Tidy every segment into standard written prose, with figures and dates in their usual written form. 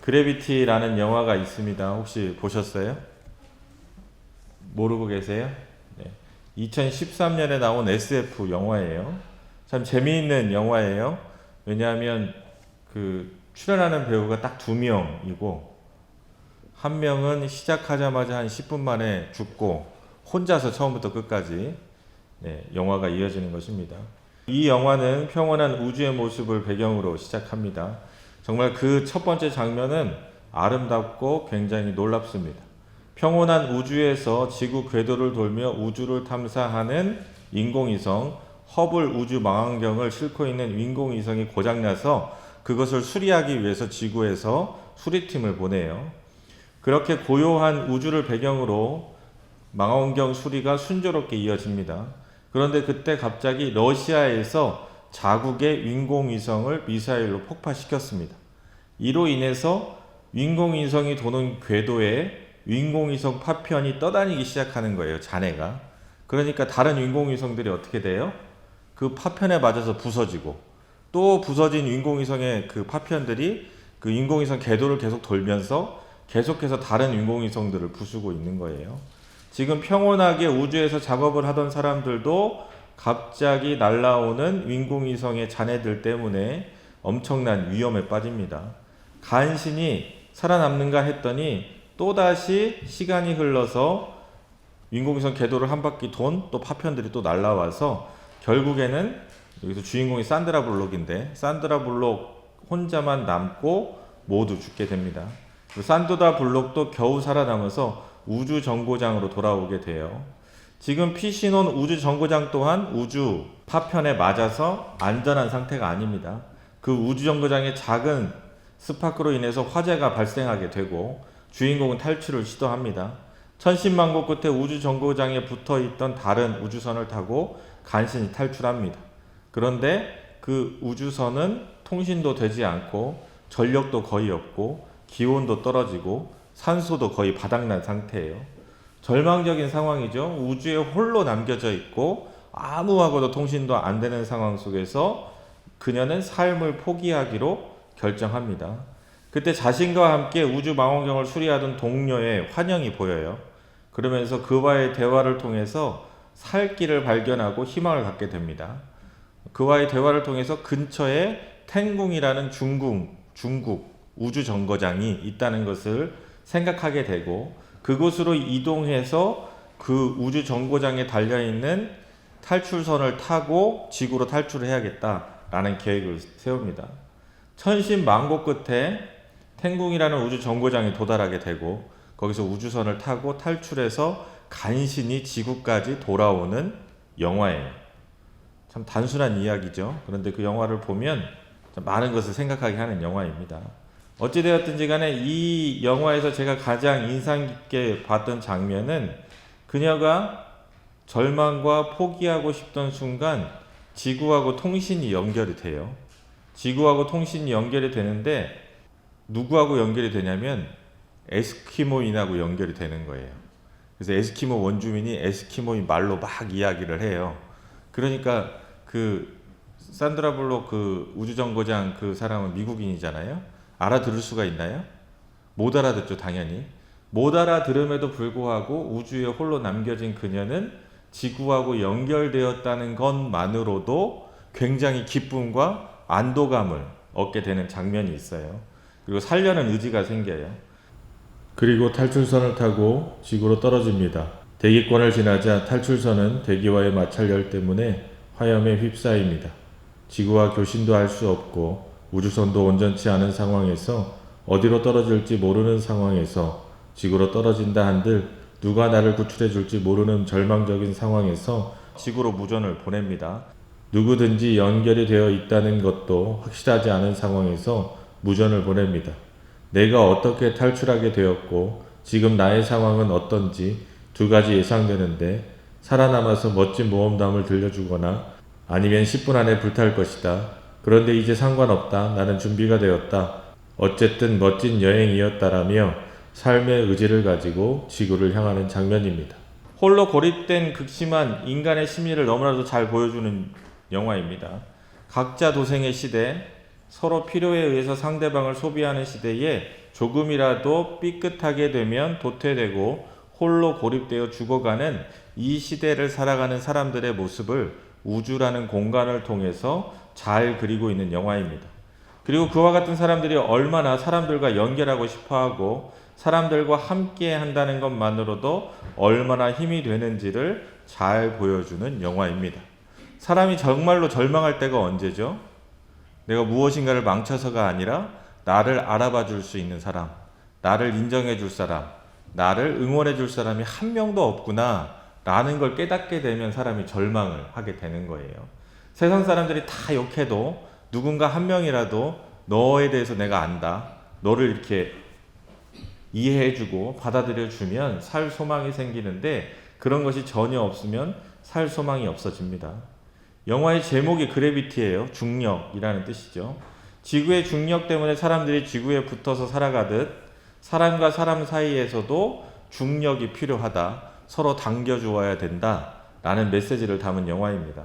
그래비티라는 영화가 있습니다. 혹시 보셨어요? 모르고 계세요? 네. 2013년에 나온 SF 영화예요. 참 재미있는 영화예요. 왜냐하면 그 출연하는 배우가 딱 두 명이고, 한 명은 시작하자마자 한 10분 만에 죽고 혼자서 처음부터 끝까지 영화가 이어지는 것입니다. 이 영화는 평온한 우주의 모습을 배경으로 시작합니다. 정말 그 첫 번째 장면은 아름답고 굉장히 놀랍습니다. 평온한 우주에서 지구 궤도를 돌며 우주를 탐사하는 인공위성 허블 우주 망원경을 싣고 있는 인공위성이 고장나서 그것을 수리하기 위해서 지구에서 수리팀을 보내요. 그렇게 고요한 우주를 배경으로 망원경 수리가 순조롭게 이어집니다. 그런데 그때 갑자기 러시아에서 자국의 인공위성을 미사일로 폭파시켰습니다. 이로 인해서 인공위성이 도는 궤도에 인공위성 파편이 떠다니기 시작하는 거예요. 잔해가. 그러니까 다른 인공위성들이 어떻게 돼요? 그 파편에 맞아서 부서지고, 또 부서진 인공위성의 그 파편들이 그 인공위성 궤도를 계속 돌면서 계속해서 다른 인공위성들을 부수고 있는 거예요. 지금 평온하게 우주에서 작업을 하던 사람들도 갑자기 날아오는 인공위성의 잔해들 때문에 엄청난 위험에 빠집니다. 간신히 살아남는가 했더니 또다시 시간이 흘러서 인공위성 궤도를 한 바퀴 돈 또 파편들이 또 날아와서 결국에는 여기서 주인공이 산드라 블록인데 산드라 블록 혼자만 남고 모두 죽게 됩니다. 산드라 블록도 겨우 살아남아서 우주 정거장으로 돌아오게 돼요. 지금 피신온 우주 정거장 또한 우주 파편에 맞아서 안전한 상태가 아닙니다. 그 우주 정거장의 작은 스파크로 인해서 화재가 발생하게 되고 주인공은 탈출을 시도합니다. 천신만고 끝에 우주 정거장에 붙어있던 다른 우주선을 타고 간신히 탈출합니다. 그런데 그 우주선은 통신도 되지 않고 전력도 거의 없고 기온도 떨어지고 산소도 거의 바닥난 상태예요. 절망적인 상황이죠. 우주에 홀로 남겨져 있고 아무하고도 통신도 안 되는 상황 속에서 그녀는 삶을 포기하기로 결정합니다. 그때 자신과 함께 우주 망원경을 수리하던 동료의 환영이 보여요. 그러면서 그와의 대화를 통해서 살 길을 발견하고 희망을 갖게 됩니다. 그와의 대화를 통해서 근처에 텐궁이라는 중국 우주 정거장이 있다는 것을 생각하게 되고 그곳으로 이동해서 그 우주 정거장에 달려있는 탈출선을 타고 지구로 탈출을 해야겠다라는 계획을 세웁니다. 천신만고 끝에 텐궁이라는 우주 정거장에 도달하게 되고 거기서 우주선을 타고 탈출해서 간신히 지구까지 돌아오는 영화예요. 참 단순한 이야기죠. 그런데 그 영화를 보면 많은 것을 생각하게 하는 영화입니다. 어찌되었든지 간에 이 영화에서 제가 가장 인상 깊게 봤던 장면은 그녀가 절망과 포기하고 싶던 순간 지구하고 통신이 연결이 돼요. 지구하고 통신이 연결이 되는데 누구하고 연결이 되냐면 에스키모인하고 연결이 되는 거예요. 그래서 에스키모 원주민이 에스키모인 말로 막 이야기를 해요. 그러니까 그 산드라 블록 그 우주정거장 그 사람은 미국인이잖아요. 알아들을 수가 있나요? 못 알아듣죠, 당연히. 못 알아들음에도 불구하고 우주에 홀로 남겨진 그녀는 지구하고 연결되었다는 것만으로도 굉장히 기쁨과 안도감을 얻게 되는 장면이 있어요. 그리고 살려는 의지가 생겨요. 그리고 탈출선을 타고 지구로 떨어집니다. 대기권을 지나자 탈출선은 대기와의 마찰열 때문에 화염에 휩싸입니다. 지구와 교신도 할 수 없고 우주선도 온전치 않은 상황에서 어디로 떨어질지 모르는 상황에서 지구로 떨어진다 한들 누가 나를 구출해 줄지 모르는 절망적인 상황에서 지구로 무전을 보냅니다. 누구든지 연결이 되어 있다는 것도 확실하지 않은 상황에서 무전을 보냅니다. 내가 어떻게 탈출하게 되었고 지금 나의 상황은 어떤지 두 가지 예상되는데 살아남아서 멋진 모험담을 들려주거나 아니면 10분 안에 불탈 것이다. 그런데 이제 상관없다. 나는 준비가 되었다. 어쨌든 멋진 여행이었다라며 삶의 의지를 가지고 지구를 향하는 장면입니다. 홀로 고립된 극심한 인간의 심리를 너무나도 잘 보여주는 영화입니다. 각자 도생의 시대, 서로 필요에 의해서 상대방을 소비하는 시대에 조금이라도 삐끗하게 되면 도태되고 홀로 고립되어 죽어가는 이 시대를 살아가는 사람들의 모습을 우주라는 공간을 통해서 잘 그리고 있는 영화입니다. 그리고 그와 같은 사람들이 얼마나 사람들과 연결하고 싶어하고 사람들과 함께 한다는 것만으로도 얼마나 힘이 되는지를 잘 보여주는 영화입니다. 사람이 정말로 절망할 때가 언제죠? 내가 무엇인가를 망쳐서가 아니라 나를 알아봐 줄 수 있는 사람, 나를 인정해 줄 사람, 나를 응원해 줄 사람이 한 명도 없구나 라는 걸 깨닫게 되면 사람이 절망을 하게 되는 거예요. 세상 사람들이 다 욕해도 누군가 한 명이라도 너에 대해서 내가 안다, 너를 이렇게 이해해주고 받아들여주면 살 소망이 생기는데 그런 것이 전혀 없으면 살 소망이 없어집니다. 영화의 제목이 그래비티예요. 중력이라는 뜻이죠. 지구의 중력 때문에 사람들이 지구에 붙어서 살아가듯 사람과 사람 사이에서도 중력이 필요하다. 서로 당겨주어야 된다. 라는 메시지를 담은 영화입니다.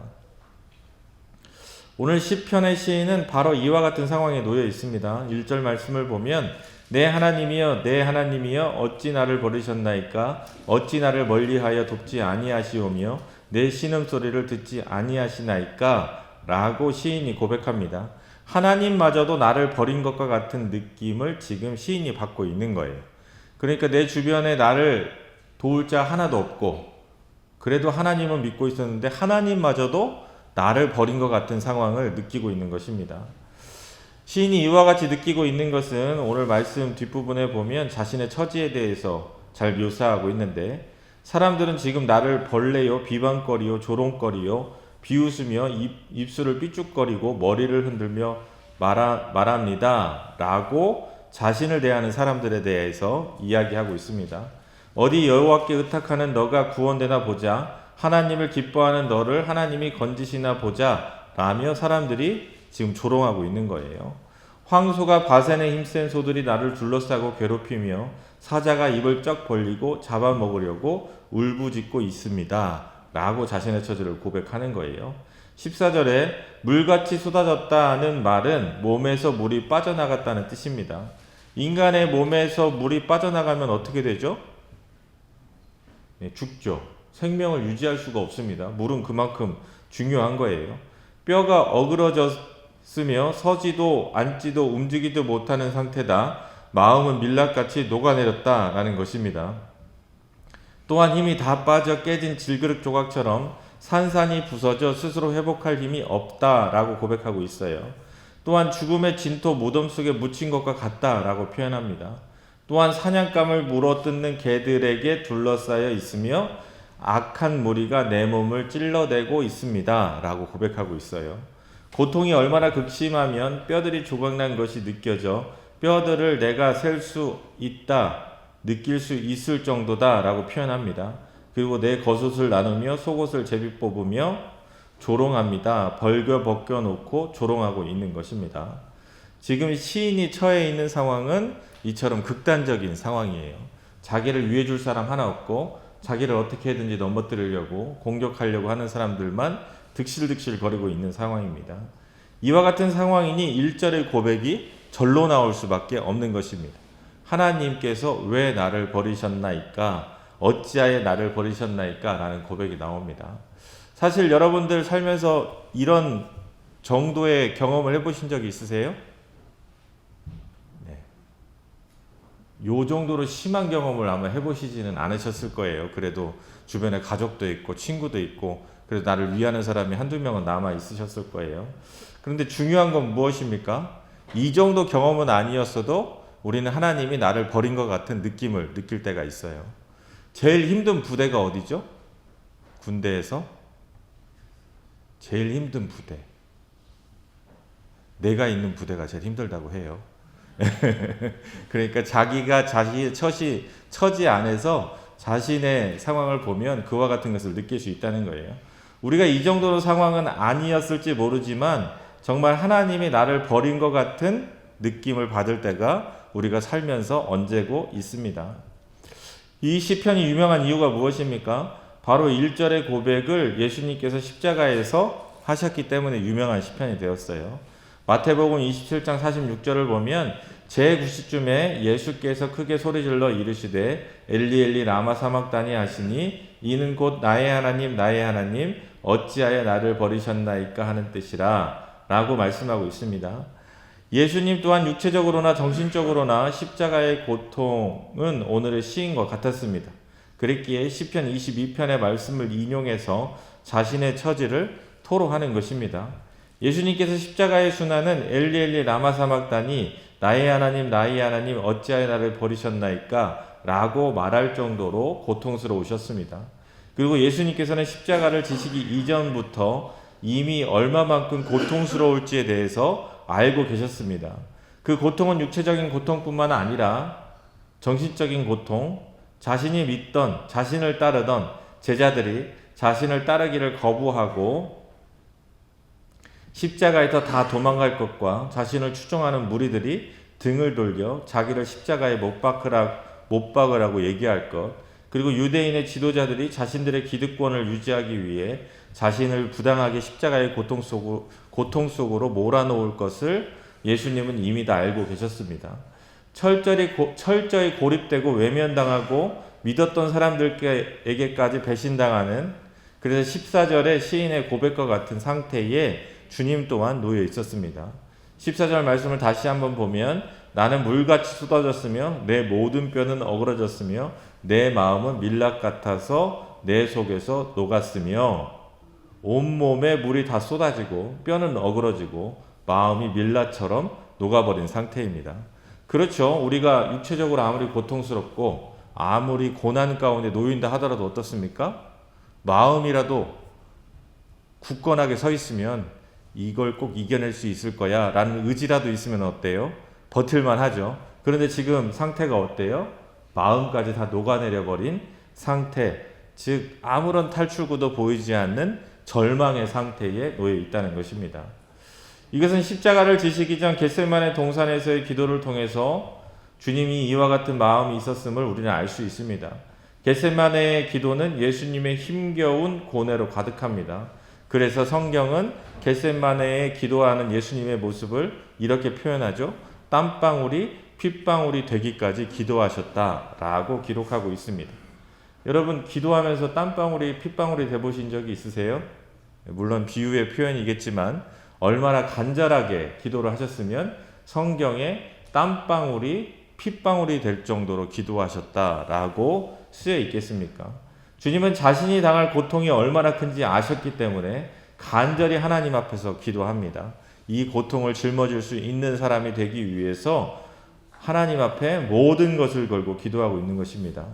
오늘 시편의 시인은 바로 이와 같은 상황에 놓여 있습니다. 1절 말씀을 보면 내 하나님이여 내 하나님이여 어찌 나를 버리셨나이까 어찌 나를 멀리하여 돕지 아니하시오며 내 신음소리를 듣지 아니하시나이까 라고 시인이 고백합니다. 하나님마저도 나를 버린 것과 같은 느낌을 지금 시인이 받고 있는 거예요. 그러니까 내 주변에 나를 도울 자 하나도 없고 그래도 하나님은 믿고 있었는데 하나님마저도 나를 버린 것 같은 상황을 느끼고 있는 것입니다. 시인이 이와 같이 느끼고 있는 것은 오늘 말씀 뒷부분에 보면 자신의 처지에 대해서 잘 묘사하고 있는데 사람들은 지금 나를 벌레요 비방거리요 조롱거리요 비웃으며 입술을 삐죽거리고 머리를 흔들며 말합니다 라고 자신을 대하는 사람들에 대해서 이야기하고 있습니다. 어디 여호와께 의탁하는 너가 구원되나 보자 하나님을 기뻐하는 너를 하나님이 건지시나 보자 라며 사람들이 지금 조롱하고 있는 거예요. 황소가 바센에 힘센 소들이 나를 둘러싸고 괴롭히며 사자가 입을 쩍 벌리고 잡아먹으려고 울부짖고 있습니다 라고 자신의 처지를 고백하는 거예요. 14절에 물같이 쏟아졌다는 말은 몸에서 물이 빠져나갔다는 뜻입니다. 인간의 몸에서 물이 빠져나가면 어떻게 되죠? 죽죠. 생명을 유지할 수가 없습니다. 물은 그만큼 중요한 거예요. 뼈가 어그러졌으며 서지도 앉지도 움직이지도 못하는 상태다. 마음은 밀랍같이 녹아내렸다라는 것입니다. 또한 힘이 다 빠져 깨진 질그릇 조각처럼 산산이 부서져 스스로 회복할 힘이 없다라고 고백하고 있어요. 또한 죽음의 진토 무덤 속에 묻힌 것과 같다라고 표현합니다. 또한 사냥감을 물어뜯는 개들에게 둘러싸여 있으며 악한 무리가 내 몸을 찔러대고 있습니다 라고 고백하고 있어요. 고통이 얼마나 극심하면 뼈들이 조각난 것이 느껴져 뼈들을 내가 셀 수 있다, 느낄 수 있을 정도다 라고 표현합니다. 그리고 내 겉옷을 나누며 속옷을 제비 뽑으며 조롱합니다. 벌겨 벗겨놓고 조롱하고 있는 것입니다. 지금 시인이 처해 있는 상황은 이처럼 극단적인 상황이에요. 자기를 위해줄 사람 하나 없고 자기를 어떻게든지 넘어뜨리려고 공격하려고 하는 사람들만 득실득실 거리고 있는 상황입니다. 이와 같은 상황이니 1절의 고백이 절로 나올 수밖에 없는 것입니다. 하나님께서 왜 나를 버리셨나이까? 어찌하여 나를 버리셨나이까? 라는 고백이 나옵니다. 사실 여러분들 살면서 이런 정도의 경험을 해보신 적이 있으세요? 네. 요 정도로 심한 경험을 아마 해보시지는 않으셨을 거예요. 그래도 주변에 가족도 있고 친구도 있고 그래도 나를 위하는 사람이 한두 명은 남아 있으셨을 거예요. 그런데 중요한 건 무엇입니까? 이 정도 경험은 아니었어도 우리는 하나님이 나를 버린 것 같은 느낌을 느낄 때가 있어요. 제일 힘든 부대가 어디죠? 군대에서 제일 힘든 부대. 내가 있는 부대가 제일 힘들다고 해요. 그러니까 자기가 자신의 처지 안에서 자신의 상황을 보면 그와 같은 것을 느낄 수 있다는 거예요. 우리가 이 정도의 상황은 아니었을지 모르지만 정말 하나님이 나를 버린 것 같은 느낌을 받을 때가 우리가 살면서 언제고 있습니다. 이 시편이 유명한 이유가 무엇입니까? 바로 1절의 고백을 예수님께서 십자가에서 하셨기 때문에 유명한 시편이 되었어요. 마태복음 27장 46절을 보면 제9시쯤에 예수께서 크게 소리질러 이르시되 엘리 엘리 라마 사막다니 하시니 이는 곧 나의 하나님 나의 하나님 어찌하여 나를 버리셨나이까 하는 뜻이라 라고 말씀하고 있습니다. 예수님 또한 육체적으로나 정신적으로나 십자가의 고통은 오늘의 시인과 같았습니다. 그랬기에 시편 22편의 말씀을 인용해서 자신의 처지를 토로하는 것입니다. 예수님께서 십자가의 순환은 엘리 엘리 라마 사막다니 나의 하나님 어찌하여 나를 버리셨나이까 라고 말할 정도로 고통스러우셨습니다. 그리고 예수님께서는 십자가를 지시기 이전부터 이미 얼마만큼 고통스러울지에 대해서 알고 계셨습니다. 그 고통은 육체적인 고통뿐만 아니라 정신적인 고통, 자신이 믿던, 자신을 따르던 제자들이 자신을 따르기를 거부하고 십자가에서 다 도망갈 것과 자신을 추종하는 무리들이 등을 돌려 자기를 십자가에 못 박으라고 얘기할 것, 그리고 유대인의 지도자들이 자신들의 기득권을 유지하기 위해 자신을 부당하게 십자가의 고통 속으로 몰아놓을 것을 예수님은 이미 다 알고 계셨습니다. 철저히 고립되고 외면당하고 믿었던 사람들에게까지 배신당하는, 그래서 14절의 시인의 고백과 같은 상태에 주님 또한 놓여 있었습니다. 14절 말씀을 다시 한번 보면 나는 물같이 쏟아졌으며 내 모든 뼈는 어그러졌으며 내 마음은 밀랍 같아서 내 속에서 녹았으며, 온몸에 물이 다 쏟아지고 뼈는 어그러지고 마음이 밀랍처럼 녹아버린 상태입니다. 그렇죠. 우리가 육체적으로 아무리 고통스럽고 아무리 고난 가운데 놓인다 하더라도 어떻습니까? 마음이라도 굳건하게 서 있으면 이걸 꼭 이겨낼 수 있을 거야 라는 의지라도 있으면 어때요? 버틸만 하죠. 그런데 지금 상태가 어때요? 마음까지 다 녹아내려 버린 상태, 즉 아무런 탈출구도 보이지 않는 절망의 상태에 놓여 있다는 것입니다. 이것은 십자가를 지시기 전 겟세마네 동산에서의 기도를 통해서 주님이 이와 같은 마음이 있었음을 우리는 알 수 있습니다. 겟세마네의 기도는 예수님의 힘겨운 고뇌로 가득합니다. 그래서 성경은 겟세마네에 기도하는 예수님의 모습을 이렇게 표현하죠. 땀방울이 핏방울이 되기까지 기도하셨다라고 기록하고 있습니다. 여러분, 기도하면서 땀방울이 핏방울이 돼보신 적이 있으세요? 물론 비유의 표현이겠지만 얼마나 간절하게 기도를 하셨으면 성경에 땀방울이 핏방울이 될 정도로 기도하셨다라고 쓰여 있겠습니까? 주님은 자신이 당할 고통이 얼마나 큰지 아셨기 때문에 간절히 하나님 앞에서 기도합니다. 이 고통을 짊어질 수 있는 사람이 되기 위해서 하나님 앞에 모든 것을 걸고 기도하고 있는 것입니다.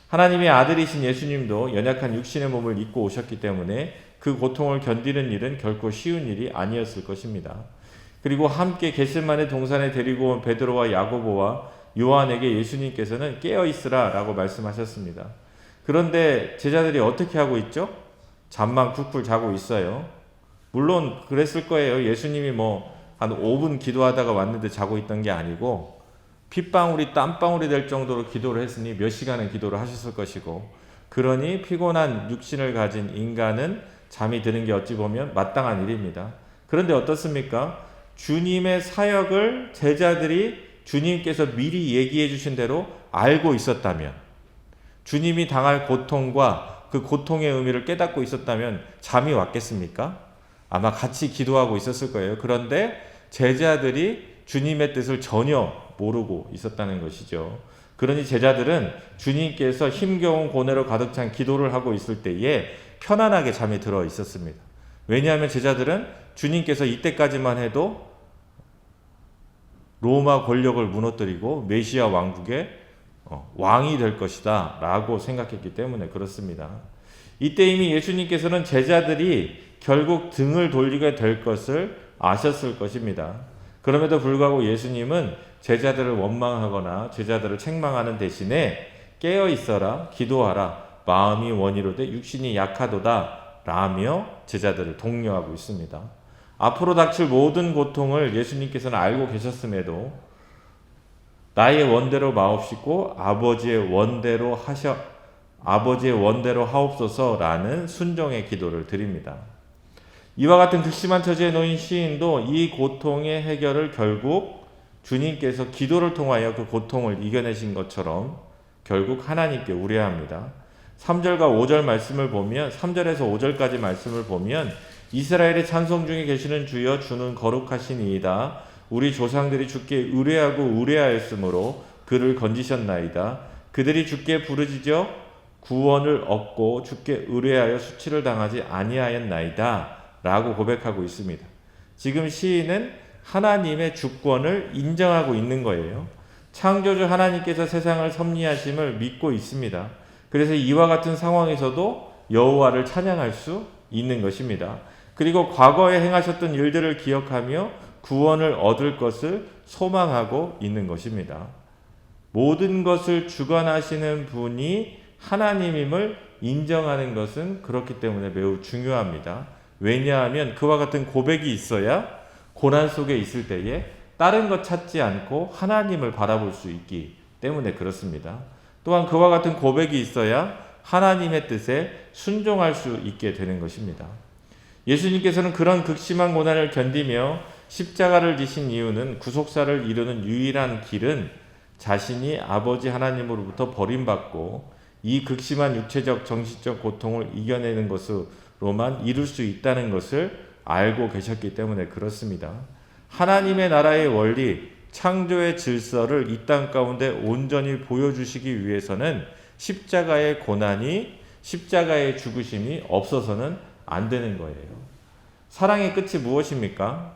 하나님의 아들이신 예수님도 연약한 육신의 몸을 입고 오셨기 때문에 그 고통을 견디는 일은 결코 쉬운 일이 아니었을 것입니다. 그리고 함께 겟세마네 동산에 데리고 온 베드로와 야고보와 요한에게 예수님께서는 깨어있으라 라고 말씀하셨습니다. 그런데 제자들이 어떻게 하고 있죠? 잠만 쿡쿡 자고 있어요. 물론 그랬을 거예요. 예수님이 한 5분 기도하다가 왔는데 자고 있던 게 아니고 핏방울이 땀방울이 될 정도로 기도를 했으니 몇 시간은 기도를 하셨을 것이고, 그러니 피곤한 육신을 가진 인간은 잠이 드는 게 어찌 보면 마땅한 일입니다. 그런데 어떻습니까? 주님의 사역을 제자들이 주님께서 미리 얘기해 주신 대로 알고 있었다면, 주님이 당할 고통과 그 고통의 의미를 깨닫고 있었다면 잠이 왔겠습니까? 아마 같이 기도하고 있었을 거예요. 그런데 제자들이 주님의 뜻을 전혀 모르고 있었다는 것이죠. 그러니 제자들은 주님께서 힘겨운 고뇌로 가득 찬 기도를 하고 있을 때에 편안하게 잠이 들어 있었습니다. 왜냐하면 제자들은 주님께서 이때까지만 해도 로마 권력을 무너뜨리고 메시아 왕국의 왕이 될 것이다 라고 생각했기 때문에 그렇습니다. 이때 이미 예수님께서는 제자들이 결국 등을 돌리게 될 것을 아셨을 것입니다. 그럼에도 불구하고 예수님은 제자들을 원망하거나 제자들을 책망하는 대신에 깨어 있어라, 기도하라, 마음이 원이로되 육신이 약하도다 라며 제자들을 독려하고 있습니다. 앞으로 닥칠 모든 고통을 예수님께서는 알고 계셨음에도 나의 원대로 마옵시고 아버지의 원대로 하옵소서라는 순종의 기도를 드립니다. 이와 같은 극심한 처지에 놓인 시인도 이 고통의 해결을 결국 주님께서 기도를 통하여 그 고통을 이겨내신 것처럼 결국 하나님께 우려합니다. 3절과 5절 말씀을 보면 3절에서 5절까지 말씀을 보면 이스라엘의 찬송 중에 계시는 주여 주는 거룩하시니이다. 우리 조상들이 주께 의뢰하고 의뢰하였으므로 그를 건지셨나이다. 그들이 주께 부르짖어 구원을 얻고 주께 의뢰하여 수치를 당하지 아니하였나이다 라고 고백하고 있습니다. 지금 시인은 하나님의 주권을 인정하고 있는 거예요. 창조주 하나님께서 세상을 섭리하심을 믿고 있습니다. 그래서 이와 같은 상황에서도 여호와를 찬양할 수 있는 것입니다. 그리고 과거에 행하셨던 일들을 기억하며 구원을 얻을 것을 소망하고 있는 것입니다. 모든 것을 주관하시는 분이 하나님임을 인정하는 것은 그렇기 때문에 매우 중요합니다. 왜냐하면 그와 같은 고백이 있어야 고난 속에 있을 때에 다른 것 찾지 않고 하나님을 바라볼 수 있기 때문에 그렇습니다. 또한 그와 같은 고백이 있어야 하나님의 뜻에 순종할 수 있게 되는 것입니다. 예수님께서는 그런 극심한 고난을 견디며 십자가를 지신 이유는 구속사를 이루는 유일한 길은 자신이 아버지 하나님으로부터 버림받고 이 극심한 육체적 정신적 고통을 이겨내는 것으로만 이룰 수 있다는 것을 알고 계셨기 때문에 그렇습니다. 하나님의 나라의 원리, 창조의 질서를 이 땅 가운데 온전히 보여주시기 위해서는 십자가의 고난이, 십자가의 죽으심이 없어서는 안 되는 거예요. 사랑의 끝이 무엇입니까?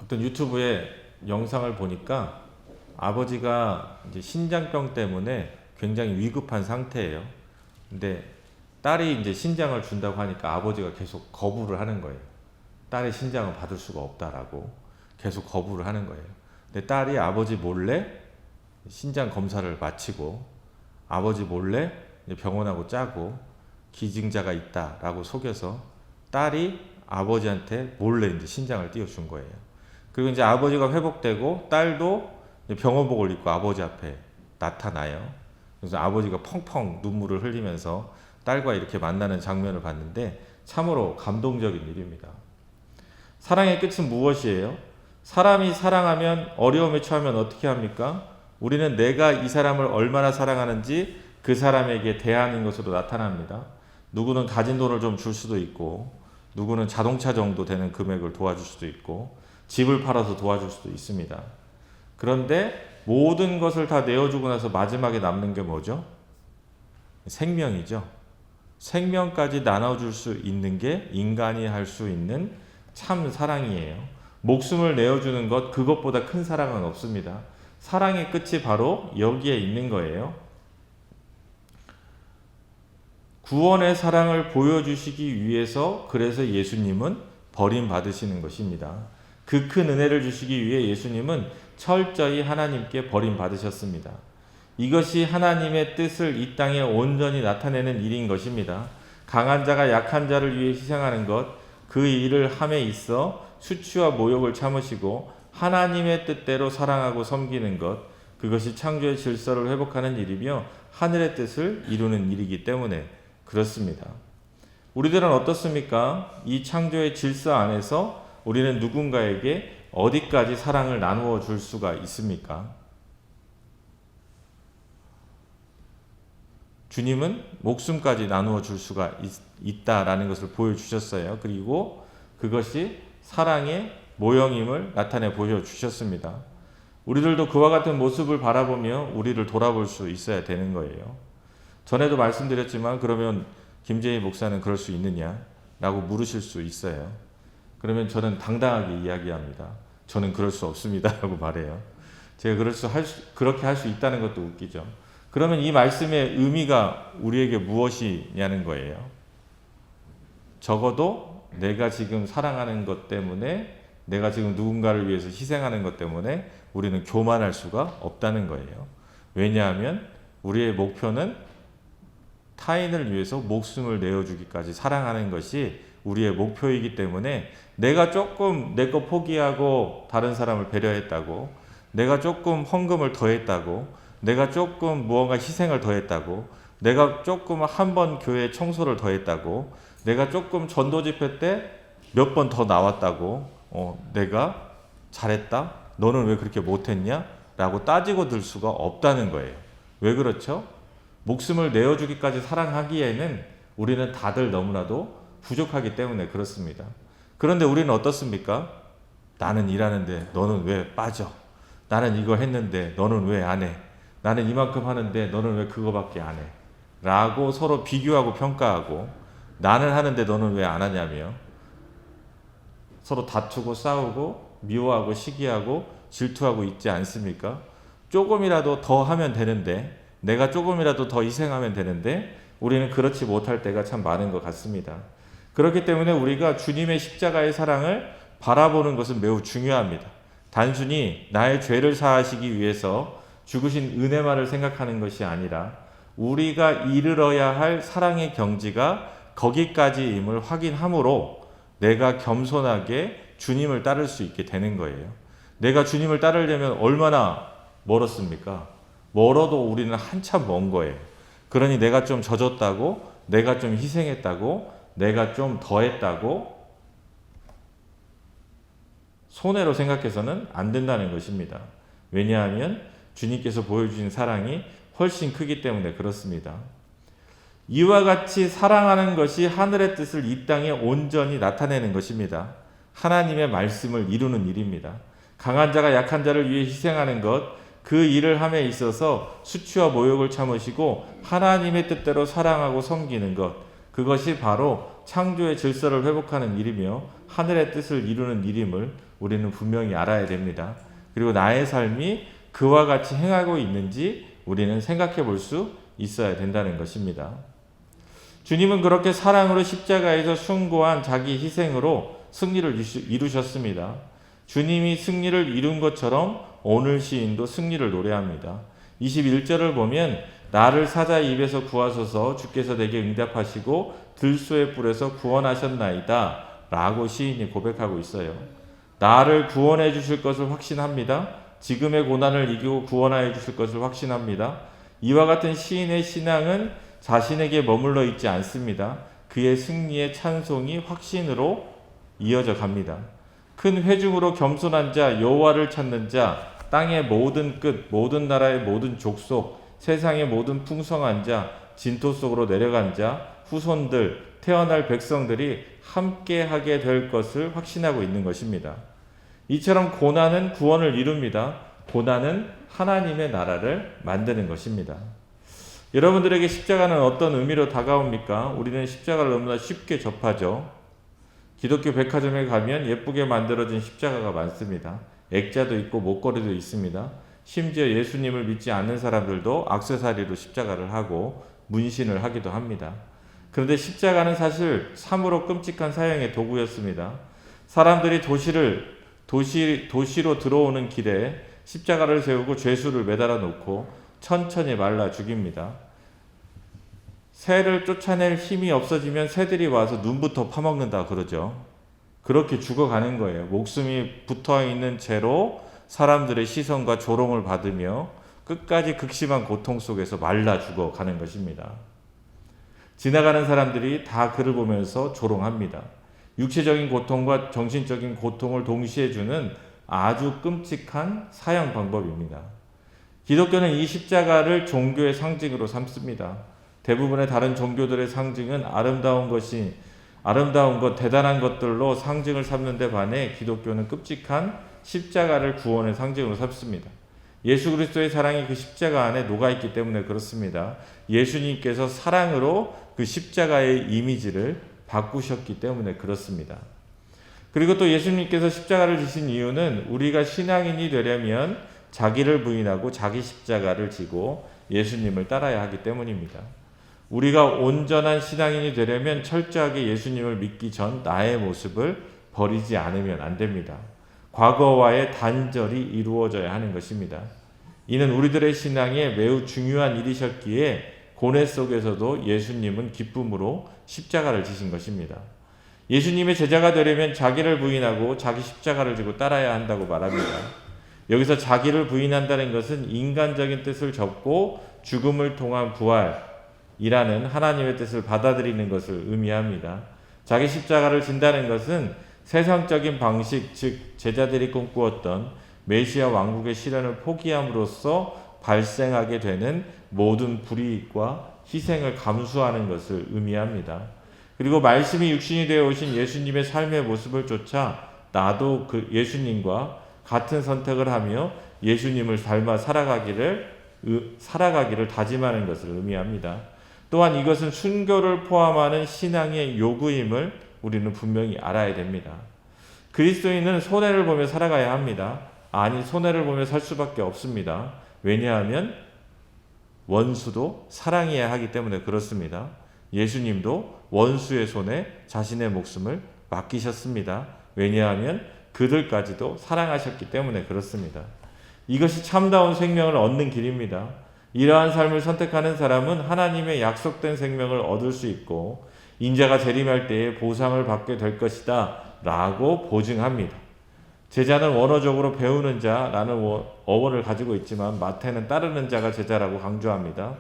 어떤 유튜브에 영상을 보니까 아버지가 이제 신장병 때문에 굉장히 위급한 상태예요. 근데 딸이 이제 신장을 준다고 하니까 아버지가 계속 거부를 하는 거예요. 딸의 신장을 받을 수가 없다라고 계속 거부를 하는 거예요. 근데 딸이 아버지 몰래 신장 검사를 마치고 아버지 몰래 병원하고 짜고 기증자가 있다라고 속여서 딸이 아버지한테 몰래 이제 신장을 띄워준 거예요. 그리고 이제 아버지가 회복되고 딸도 병원복을 입고 아버지 앞에 나타나요. 그래서 아버지가 펑펑 눈물을 흘리면서 딸과 이렇게 만나는 장면을 봤는데 참으로 감동적인 일입니다. 사랑의 끝은 무엇이에요? 사람이 사랑하면 어려움에 처하면 어떻게 합니까? 우리는 내가 이 사람을 얼마나 사랑하는지 그 사람에게 대하는 것으로 나타납니다. 누구는 가진 돈을 좀 줄 수도 있고 누구는 자동차 정도 되는 금액을 도와줄 수도 있고 집을 팔아서 도와줄 수도 있습니다. 그런데 모든 것을 다 내어주고 나서 마지막에 남는 게 뭐죠? 생명이죠. 생명까지 나눠줄 수 있는 게 인간이 할 수 있는 참 사랑이에요. 목숨을 내어주는 것, 그것보다 큰 사랑은 없습니다. 사랑의 끝이 바로 여기에 있는 거예요. 구원의 사랑을 보여주시기 위해서 그래서 예수님은 버림받으시는 것입니다. 그 큰 은혜를 주시기 위해 예수님은 철저히 하나님께 버림받으셨습니다. 이것이 하나님의 뜻을 이 땅에 온전히 나타내는 일인 것입니다. 강한 자가 약한 자를 위해 희생하는 것, 그 일을 함에 있어 수치와 모욕을 참으시고 하나님의 뜻대로 사랑하고 섬기는 것, 그것이 창조의 질서를 회복하는 일이며 하늘의 뜻을 이루는 일이기 때문에 그렇습니다. 우리들은 어떻습니까? 이 창조의 질서 안에서 우리는 누군가에게 어디까지 사랑을 나누어 줄 수가 있습니까? 주님은 목숨까지 나누어 줄 수가 있다라는 것을 보여주셨어요. 그리고 그것이 사랑의 모형임을 나타내 보여주셨습니다. 우리들도 그와 같은 모습을 바라보며 우리를 돌아볼 수 있어야 되는 거예요. 전에도 말씀드렸지만 그러면 김재희 목사는 그럴 수 있느냐? 라고 물으실 수 있어요. 그러면 저는 당당하게 이야기합니다. 저는 그럴 수 없습니다. 라고 말해요. 제가 그렇게 할 수 있다는 것도 웃기죠. 그러면 이 말씀의 의미가 우리에게 무엇이냐는 거예요. 적어도 내가 지금 사랑하는 것 때문에, 내가 지금 누군가를 위해서 희생하는 것 때문에 우리는 교만할 수가 없다는 거예요. 왜냐하면 우리의 목표는 타인을 위해서 목숨을 내어주기까지 사랑하는 것이 우리의 목표이기 때문에 내가 조금 내 거 포기하고 다른 사람을 배려했다고, 내가 조금 헌금을 더했다고, 내가 조금 무언가 희생을 더했다고, 내가 조금 한 번 교회 청소를 더했다고, 내가 조금 전도 집회 때 몇 번 더 나왔다고 내가 잘했다? 너는 왜 그렇게 못했냐? 라고 따지고 들 수가 없다는 거예요. 왜 그렇죠? 목숨을 내어주기까지 사랑하기에는 우리는 다들 너무나도 부족하기 때문에 그렇습니다. 그런데 우리는 어떻습니까? 나는 일하는데 너는 왜 빠져? 나는 이거 했는데 너는 왜 안 해? 나는 이만큼 하는데 너는 왜 그거밖에 안 해? 라고 서로 비교하고 평가하고, 나는 하는데 너는 왜 안 하냐며 서로 다투고 싸우고 미워하고 시기하고 질투하고 있지 않습니까? 조금이라도 더 하면 되는데, 내가 조금이라도 더 희생하면 되는데 우리는 그렇지 못할 때가 참 많은 것 같습니다. 그렇기 때문에 우리가 주님의 십자가의 사랑을 바라보는 것은 매우 중요합니다. 단순히 나의 죄를 사하시기 위해서 죽으신 은혜만을 생각하는 것이 아니라 우리가 이르러야 할 사랑의 경지가 거기까지임을 확인함으로 내가 겸손하게 주님을 따를 수 있게 되는 거예요. 내가 주님을 따르려면 얼마나 멀었습니까? 멀어도 우리는 한참 먼 거예요. 그러니 내가 좀 젖었다고, 내가 좀 희생했다고, 내가 좀 더했다고 손해로 생각해서는 안 된다는 것입니다. 왜냐하면 주님께서 보여주신 사랑이 훨씬 크기 때문에 그렇습니다. 이와 같이 사랑하는 것이 하늘의 뜻을 이 땅에 온전히 나타내는 것입니다. 하나님의 말씀을 이루는 일입니다. 강한 자가 약한 자를 위해 희생하는 것, 그 일을 함에 있어서 수치와 모욕을 참으시고 하나님의 뜻대로 사랑하고 섬기는 것, 그것이 바로 창조의 질서를 회복하는 일이며 하늘의 뜻을 이루는 일임을 우리는 분명히 알아야 됩니다. 그리고 나의 삶이 그와 같이 행하고 있는지 우리는 생각해 볼 수 있어야 된다는 것입니다. 주님은 그렇게 사랑으로 십자가에서 숭고한 자기 희생으로 승리를 이루셨습니다. 주님이 승리를 이룬 것처럼 오늘 시인도 승리를 노래합니다. 21절을 보면 나를 사자의 입에서 구하소서, 주께서 내게 응답하시고 들소의 뿔에서 구원하셨나이다 라고 시인이 고백하고 있어요. 나를 구원해 주실 것을 확신합니다. 지금의 고난을 이기고 구원하여 주실 것을 확신합니다. 이와 같은 시인의 신앙은 자신에게 머물러 있지 않습니다. 그의 승리의 찬송이 확신으로 이어져 갑니다. 큰 회중으로 겸손한 자, 여호와를 찾는 자, 땅의 모든 끝, 모든 나라의 모든 족속, 세상의 모든 풍성한 자, 진토 속으로 내려간 자, 후손들, 태어날 백성들이 함께하게 될 것을 확신하고 있는 것입니다. 이처럼 고난은 구원을 이룹니다. 고난은 하나님의 나라를 만드는 것입니다. 여러분들에게 십자가는 어떤 의미로 다가옵니까? 우리는 십자가를 너무나 쉽게 접하죠. 기독교 백화점에 가면 예쁘게 만들어진 십자가가 많습니다. 액자도 있고 목걸이도 있습니다. 심지어 예수님을 믿지 않는 사람들도 액세서리로 십자가를 하고 문신을 하기도 합니다. 그런데 십자가는 사실 참으로 끔찍한 사형의 도구였습니다. 사람들이 도시로 들어오는 길에 십자가를 세우고 죄수를 매달아 놓고 천천히 말라 죽입니다. 새를 쫓아낼 힘이 없어지면 새들이 와서 눈부터 파먹는다 그러죠. 그렇게 죽어가는 거예요. 목숨이 붙어있는 채로 사람들의 시선과 조롱을 받으며 끝까지 극심한 고통 속에서 말라 죽어가는 것입니다. 지나가는 사람들이 다 그를 보면서 조롱합니다. 육체적인 고통과 정신적인 고통을 동시에 주는 아주 끔찍한 사형 방법입니다. 기독교는 이 십자가를 종교의 상징으로 삼습니다. 대부분의 다른 종교들의 상징은 아름다운 것, 대단한 것들로 상징을 삼는데 반해 기독교는 끔찍한 십자가를 구원의 상징으로 삼습니다. 예수 그리스도의 사랑이 그 십자가 안에 녹아있기 때문에 그렇습니다. 예수님께서 사랑으로 그 십자가의 이미지를 바꾸셨기 때문에 그렇습니다. 그리고 또 예수님께서 십자가를 지신 이유는 우리가 신앙인이 되려면 자기를 부인하고 자기 십자가를 지고 예수님을 따라야 하기 때문입니다. 우리가 온전한 신앙인이 되려면 철저하게 예수님을 믿기 전 나의 모습을 버리지 않으면 안 됩니다. 과거와의 단절이 이루어져야 하는 것입니다. 이는 우리들의 신앙에 매우 중요한 일이셨기에 고뇌 속에서도 예수님은 기쁨으로 십자가를 지신 것입니다. 예수님의 제자가 되려면 자기를 부인하고 자기 십자가를 지고 따라야 한다고 말합니다. 여기서 자기를 부인한다는 것은 인간적인 뜻을 접고 죽음을 통한 부활이라는 하나님의 뜻을 받아들이는 것을 의미합니다. 자기 십자가를 진다는 것은 세상적인 방식, 즉 제자들이 꿈꾸었던 메시아 왕국의 실현을 포기함으로써 발생하게 되는 모든 불이익과 희생을 감수하는 것을 의미합니다. 그리고 말씀이 육신이 되어 오신 예수님의 삶의 모습을 쫓아 나도 그 예수님과 같은 선택을 하며 예수님을 닮아 살아가기를 다짐하는 것을 의미합니다. 또한 이것은 순교를 포함하는 신앙의 요구임을 우리는 분명히 알아야 됩니다. 그리스도인은 손해를 보며 살아가야 합니다. 아니, 손해를 보며 살 수밖에 없습니다. 왜냐하면 원수도 사랑해야 하기 때문에 그렇습니다. 예수님도 원수의 손에 자신의 목숨을 맡기셨습니다. 왜냐하면 그들까지도 사랑하셨기 때문에 그렇습니다. 이것이 참다운 생명을 얻는 길입니다. 이러한 삶을 선택하는 사람은 하나님의 약속된 생명을 얻을 수 있고 인자가 재림할 때에 보상을 받게 될 것이다 라고 보증합니다. 제자는 원어적으로 배우는 자라는 어원을 가지고 있지만 마태는 따르는 자가 제자라고 강조합니다.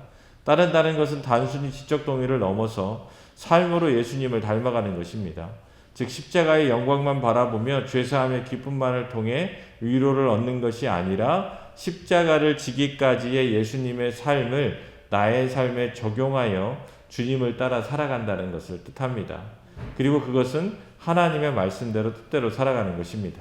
따른다는 것은 단순히 지적 동의를 넘어서 삶으로 예수님을 닮아가는 것입니다. 즉 십자가의 영광만 바라보며 죄사함의 기쁨만을 통해 위로를 얻는 것이 아니라 십자가를 지기까지의 예수님의 삶을 나의 삶에 적용하여 주님을 따라 살아간다는 것을 뜻합니다. 그리고 그것은 하나님의 말씀대로 뜻대로 살아가는 것입니다.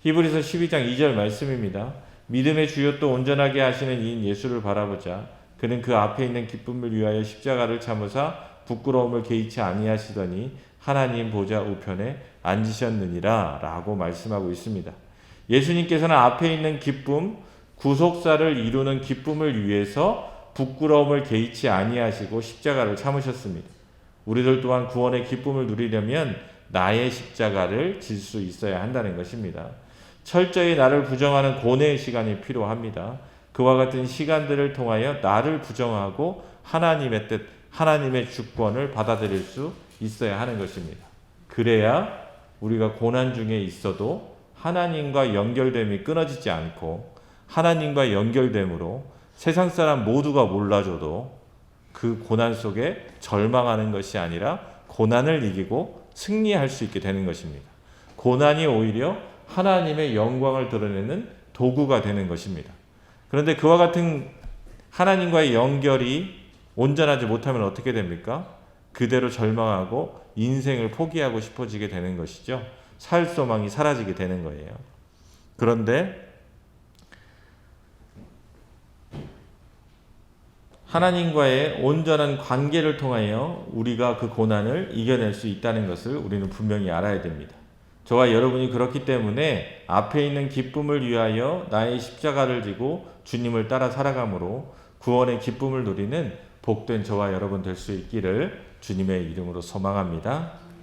히브리서 12장 2절 말씀입니다. 믿음의 주요 또 온전하게 하시는 이인 예수를 바라보자. 그는 그 앞에 있는 기쁨을 위하여 십자가를 참으사 부끄러움을 개의치 아니하시더니 하나님 보좌 우편에 앉으셨느니라 라고 말씀하고 있습니다. 예수님께서는 앞에 있는 기쁨, 구속사를 이루는 기쁨을 위해서 부끄러움을 개의치 아니하시고 십자가를 참으셨습니다. 우리들 또한 구원의 기쁨을 누리려면 나의 십자가를 질 수 있어야 한다는 것입니다. 철저히 나를 부정하는 고뇌의 시간이 필요합니다. 그와 같은 시간들을 통하여 나를 부정하고 하나님의 뜻, 하나님의 주권을 받아들일 수 있어야 하는 것입니다. 그래야 우리가 고난 중에 있어도 하나님과 연결됨이 끊어지지 않고 하나님과 연결됨으로 세상 사람 모두가 몰라줘도 그 고난 속에 절망하는 것이 아니라 고난을 이기고 승리할 수 있게 되는 것입니다. 고난이 오히려 하나님의 영광을 드러내는 도구가 되는 것입니다. 그런데 그와 같은 하나님과의 연결이 온전하지 못하면 어떻게 됩니까? 그대로 절망하고 인생을 포기하고 싶어지게 되는 것이죠. 살 소망이 사라지게 되는 거예요. 그런데 하나님과의 온전한 관계를 통하여 우리가 그 고난을 이겨낼 수 있다는 것을 우리는 분명히 알아야 됩니다. 저와 여러분이 그렇기 때문에 앞에 있는 기쁨을 위하여 나의 십자가를 지고 주님을 따라 살아감으로 구원의 기쁨을 누리는 복된 저와 여러분 될 수 있기를 주님의 이름으로 소망합니다.